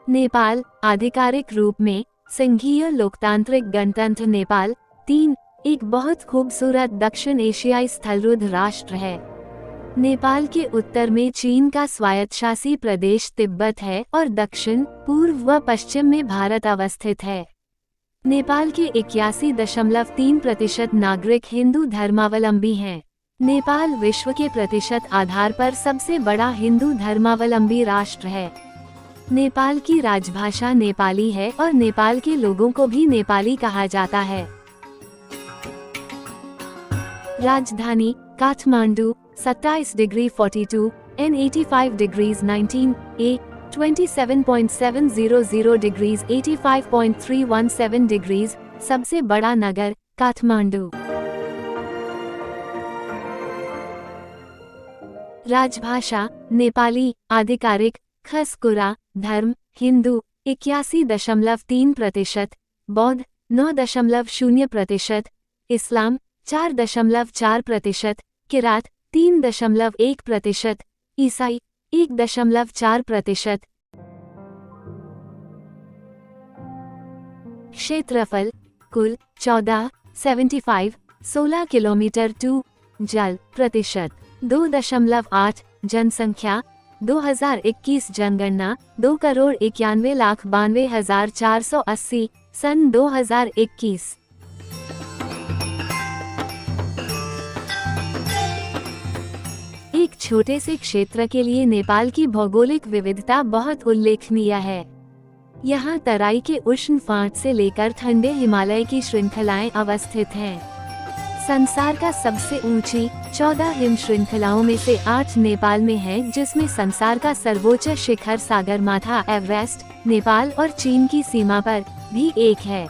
नेपाल आधिकारिक रूप में संघीय लोकतांत्रिक गणतंत्र नेपाल 3 एक बहुत खूबसूरत दक्षिण एशियाई स्थलरुद्ध राष्ट्र है। नेपाल के उत्तर में चीन का स्वायत्तशासी प्रदेश तिब्बत है और दक्षिण, पूर्व व पश्चिम में भारत अवस्थित है। नेपाल के 81.3% नागरिक हिंदू धर्मावलंबी हैं। नेपाल विश्व के प्रतिशत आधार पर सबसे बड़ा हिंदू धर्मावलंबी राष्ट्र है। नेपाल की राजभाषा नेपाली है और नेपाल के लोगों को भी नेपाली कहा जाता है। राजधानी Kathmandu 27 degree 42 N 85 degrees 19 A 27.700 degrees 85.317 degrees. सबसे बड़ा नगर काठमांडू। राजभाषा नेपाली आधिकारिक खसकुरा धर्म हिंदू 81.3%, बौद्ध 9.0%, इस्लाम 4.4%, किरात 3.1%, ईसाई 1.4%। क्षेत्रफल कुल 14.75 16 किलोमीटर 2 जल प्रतिशत 2.8 जनसंख्या 2021 जनगणना 2,91,92,480 सन 2021। एक छोटे से क्षेत्र के लिए नेपाल की भौगोलिक विविधता बहुत उल्लेखनीय है। यहाँ तराई के उष्ण फाट से लेकर ठंडे हिमालय की श्रृंखलाएं अवस्थित हैं। संसार का सबसे ऊंची 14 हिम श्रृंखलाओं में से 8 नेपाल में है, जिसमें संसार का सर्वोच्च शिखर सागरमाथा एवरेस्ट नेपाल और चीन की सीमा पर भी एक है।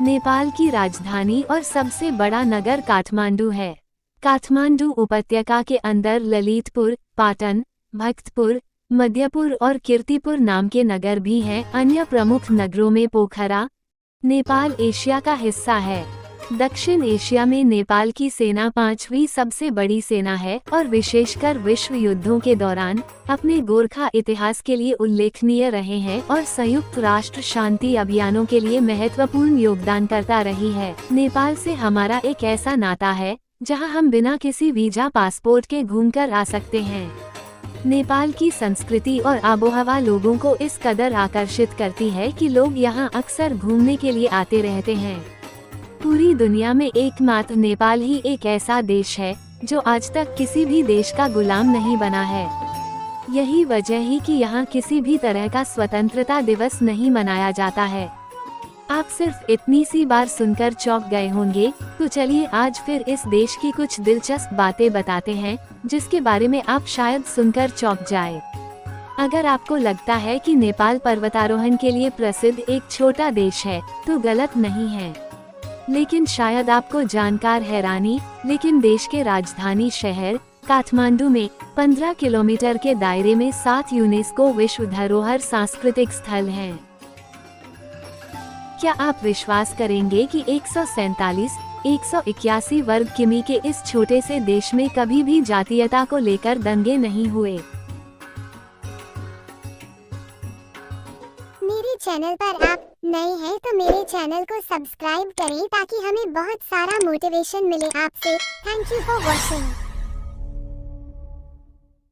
नेपाल की राजधानी और सबसे बड़ा नगर काठमांडू है। काठमांडू उपत्यका के अंदर ललितपुर, पाटन, भक्तपुर, मध्यपुर और कीर्तिपुर नाम के नगर भी हैं। अन्य प्रमुख नगरों में पोखरा। नेपाल एशिया का हिस्सा है। दक्षिण एशिया में नेपाल की सेना 5वीं सबसे बड़ी सेना है और विशेषकर विश्व युद्धों के दौरान अपने गोरखा इतिहास के लिए उल्लेखनीय रहे हैं और संयुक्त राष्ट्र शांति अभियानों के लिए महत्वपूर्ण योगदान करता रही है। नेपाल से हमारा एक ऐसा नाता है जहां हम बिना किसी वीजा पासपोर्ट के घूमकर आ सकते हैं। नेपाल की संस्कृति और आबोहवा लोगों को इस कदर आकर्षित करती है कि लोग यहां अक्सर घूमने के लिए आते रहते हैं। पूरी दुनिया में एकमात्र नेपाल ही एक ऐसा देश है जो आज तक किसी भी देश का गुलाम नहीं बना है। यही वजह ही कि यहाँ किसी भी तरह का स्वतंत्रता दिवस नहीं मनाया जाता है। आप सिर्फ इतनी सी बार सुनकर चौंक गए होंगे, तो चलिए आज फिर इस देश की कुछ दिलचस्प बातें बताते हैं जिसके बारे में आप शायद सुनकर चौंक जाए। अगर आपको लगता है कि नेपाल पर्वतारोहण के लिए प्रसिद्ध एक छोटा देश है, तो गलत नहीं है। लेकिन शायद आपको जानकर हैरानी, लेकिन देश के राजधानी शहर काठमांडू में 15 किलोमीटर के दायरे में 7 यूनेस्को विश्व धरोहर सांस्कृतिक स्थल हैं। क्या आप विश्वास करेंगे कि 181 वर्ग किमी के इस छोटे से देश में कभी भी जातीयता को लेकर दंगे नहीं हुए। मेरे चैनल पर आप नए हैं तो मेरे चैनल को सब्सक्राइब करें ताकि हमें बहुत सारा मोटिवेशन मिले आपसे। Thank you for watching.